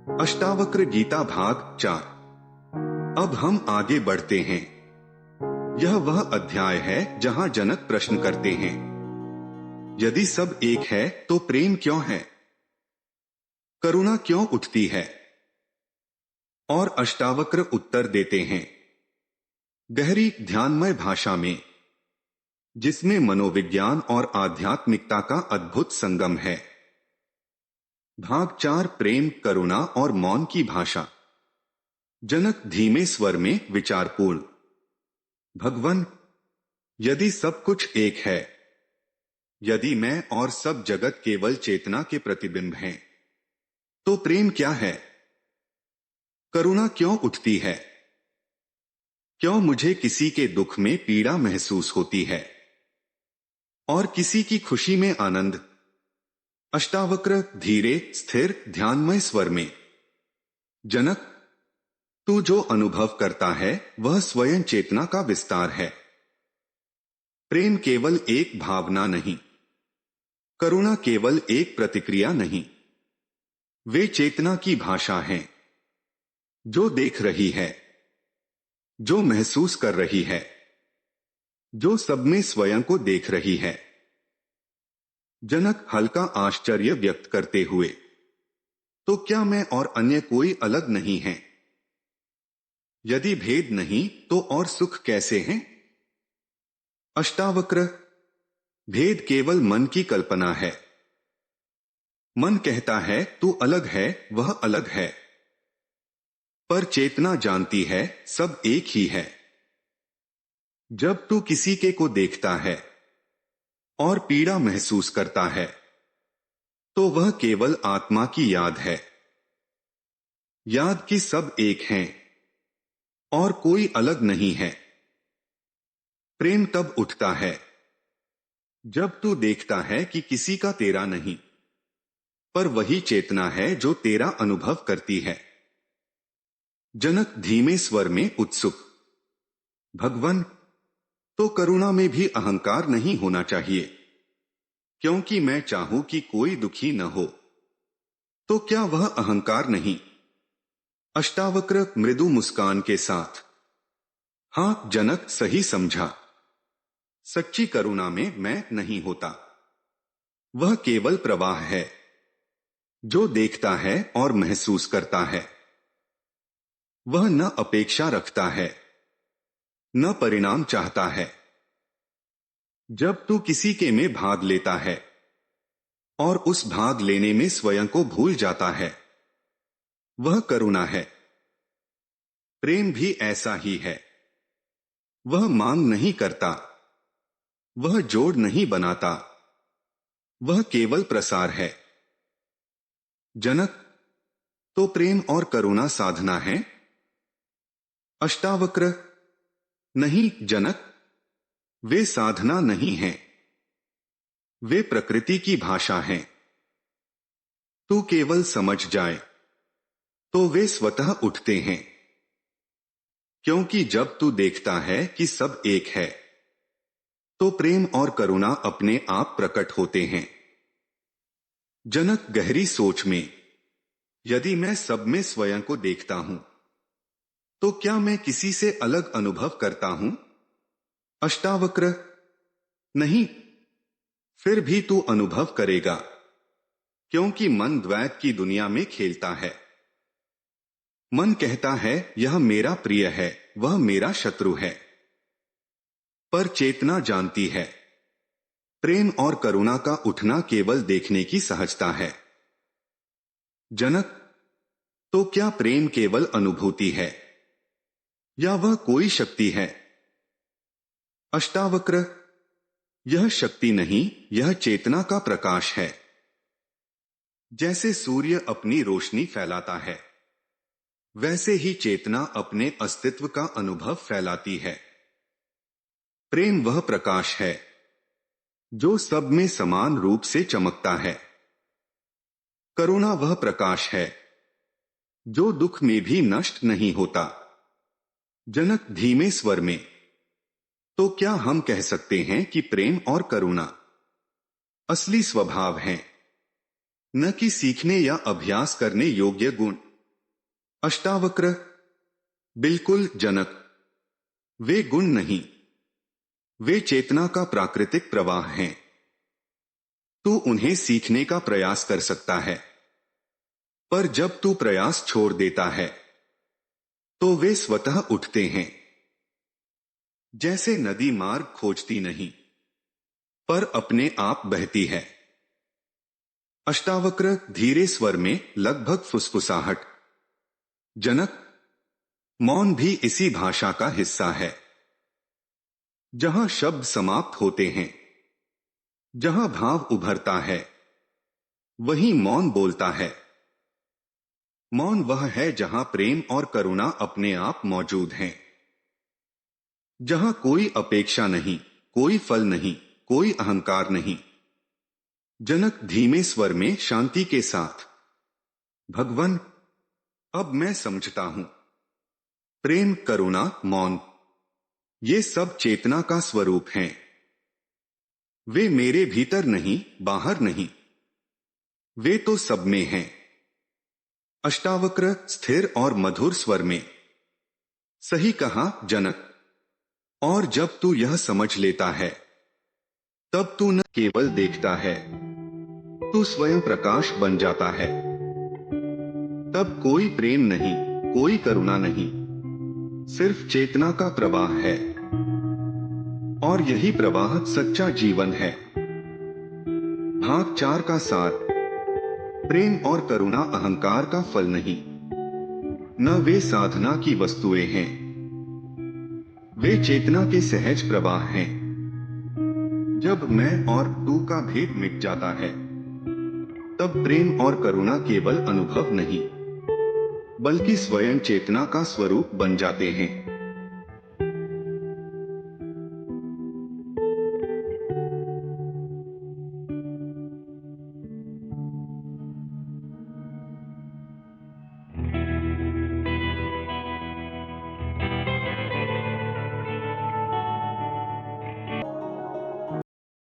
अष्टावक्र गीता भाग 4। अब हम आगे बढ़ते हैं। यह वह अध्याय है जहां जनक प्रश्न करते हैं, यदि सब एक है तो प्रेम क्यों है, करुणा क्यों उठती है। और अष्टावक्र उत्तर देते हैं गहरी ध्यानमय भाषा में, जिसमें मनोविज्ञान और आध्यात्मिकता का अद्भुत संगम है। भाग 4 प्रेम, करुणा और मौन की भाषा। जनक धीमे स्वर में विचारपूर्ण, भगवन, यदि सब कुछ एक है, यदि मैं और सब जगत केवल चेतना के प्रतिबिंब हैं, तो प्रेम क्या है, करुणा क्यों उठती है, क्यों मुझे किसी के दुख में पीड़ा महसूस होती है और किसी की खुशी में आनंद। अष्टावक्र धीरे स्थिर ध्यानमय स्वर में, जनक, तू जो अनुभव करता है वह स्वयं चेतना का विस्तार है। प्रेम केवल एक भावना नहीं, करुणा केवल एक प्रतिक्रिया नहीं, वे चेतना की भाषा हैं, जो देख रही है, जो महसूस कर रही है, जो सब में स्वयं को देख रही है। जनक हल्का आश्चर्य व्यक्त करते हुए, तो क्या मैं और अन्य कोई अलग नहीं है? यदि भेद नहीं तो और सुख कैसे हैं? अष्टावक्र, भेद केवल मन की कल्पना है। मन कहता है तू अलग है, वह अलग है, पर चेतना जानती है सब एक ही है। जब तू किसी के को देखता है और पीड़ा महसूस करता है, तो वह केवल आत्मा की याद है, याद कि सब एक हैं और कोई अलग नहीं है। प्रेम तब उठता है जब तू देखता है कि किसी का तेरा नहीं, पर वही चेतना है जो तेरा अनुभव करती है। जनक धीमे स्वर में उत्सुक, भगवन, तो करुणा में भी अहंकार नहीं होना चाहिए, क्योंकि मैं चाहूं कि कोई दुखी न हो, तो क्या वह अहंकार नहीं? अष्टावक्र मृदु मुस्कान के साथ, हां जनक, सही समझा। सच्ची करुणा में मैं नहीं होता, वह केवल प्रवाह है, जो देखता है और महसूस करता है। वह न अपेक्षा रखता है, न परिणाम चाहता है। जब तू किसी के में भाग लेता है और उस भाग लेने में स्वयं को भूल जाता है, वह करुणा है। प्रेम भी ऐसा ही है, वह मांग नहीं करता, वह जोड़ नहीं बनाता, वह केवल प्रसार है। जनक, तो प्रेम और करुणा साधना है? अष्टावक्र, नहीं जनक, वे साधना नहीं हैं, वे प्रकृति की भाषा हैं। तू केवल समझ जाए तो वे स्वतः उठते हैं, क्योंकि जब तू देखता है कि सब एक है, तो प्रेम और करुणा अपने आप प्रकट होते हैं। जनक गहरी सोच में, यदि मैं सब में स्वयं को देखता हूं, तो क्या मैं किसी से अलग अनुभव करता हूं? अष्टावक्र, नहीं, फिर भी तू अनुभव करेगा, क्योंकि मन द्वैत की दुनिया में खेलता है। मन कहता है यह मेरा प्रिय है, वह मेरा शत्रु है, पर चेतना जानती है प्रेम और करुणा का उठना केवल देखने की सहजता है। जनक, तो क्या प्रेम केवल अनुभूति है या वह कोई शक्ति है? अष्टावक्र, यह शक्ति नहीं, यह चेतना का प्रकाश है। जैसे सूर्य अपनी रोशनी फैलाता है, वैसे ही चेतना अपने अस्तित्व का अनुभव फैलाती है। प्रेम वह प्रकाश है जो सब में समान रूप से चमकता है। करुणा वह प्रकाश है जो दुख में भी नष्ट नहीं होता। जनक धीमे स्वर में, तो क्या हम कह सकते हैं कि प्रेम और करुणा असली स्वभाव हैं, न कि सीखने या अभ्यास करने योग्य गुण? अष्टावक्र, बिल्कुल जनक, वे गुण नहीं, वे चेतना का प्राकृतिक प्रवाह हैं। तू उन्हें सीखने का प्रयास कर सकता है, पर जब तू प्रयास छोड़ देता है तो वे स्वतः उठते हैं। जैसे नदी मार्ग खोजती नहीं, पर अपने आप बहती है। अष्टावक्र धीरे स्वर में, लगभग फुसफुसाहट। जनक, मौन भी इसी भाषा का हिस्सा है। जहां शब्द समाप्त होते हैं, जहां भाव उभरता है, वहीं मौन बोलता है। मौन वह है जहां प्रेम और करुणा अपने आप मौजूद हैं, जहां कोई अपेक्षा नहीं, कोई फल नहीं, कोई अहंकार नहीं। जनक धीमे स्वर में, शांति के साथ, भगवन, अब मैं समझता हूं। प्रेम, करुणा, मौन, ये सब चेतना का स्वरूप हैं। वे मेरे भीतर नहीं, बाहर नहीं, वे तो सब में हैं। अष्टावक्र स्थिर और मधुर स्वर में, सही कहा जनक। और जब तू यह समझ लेता है, तब तू न केवल देखता है, तू स्वयं प्रकाश बन जाता है। तब कोई प्रेम नहीं, कोई करुणा नहीं, सिर्फ चेतना का प्रवाह है। और यही प्रवाह सच्चा जीवन है। भाग 4 का सार। प्रेम और करुणा अहंकार का फल नहीं, न वे साधना की वस्तुएं हैं, वे चेतना के सहज प्रवाह हैं। जब मैं और तू का भेद मिट जाता है, तब प्रेम और करुणा केवल अनुभव नहीं, बल्कि स्वयं चेतना का स्वरूप बन जाते हैं।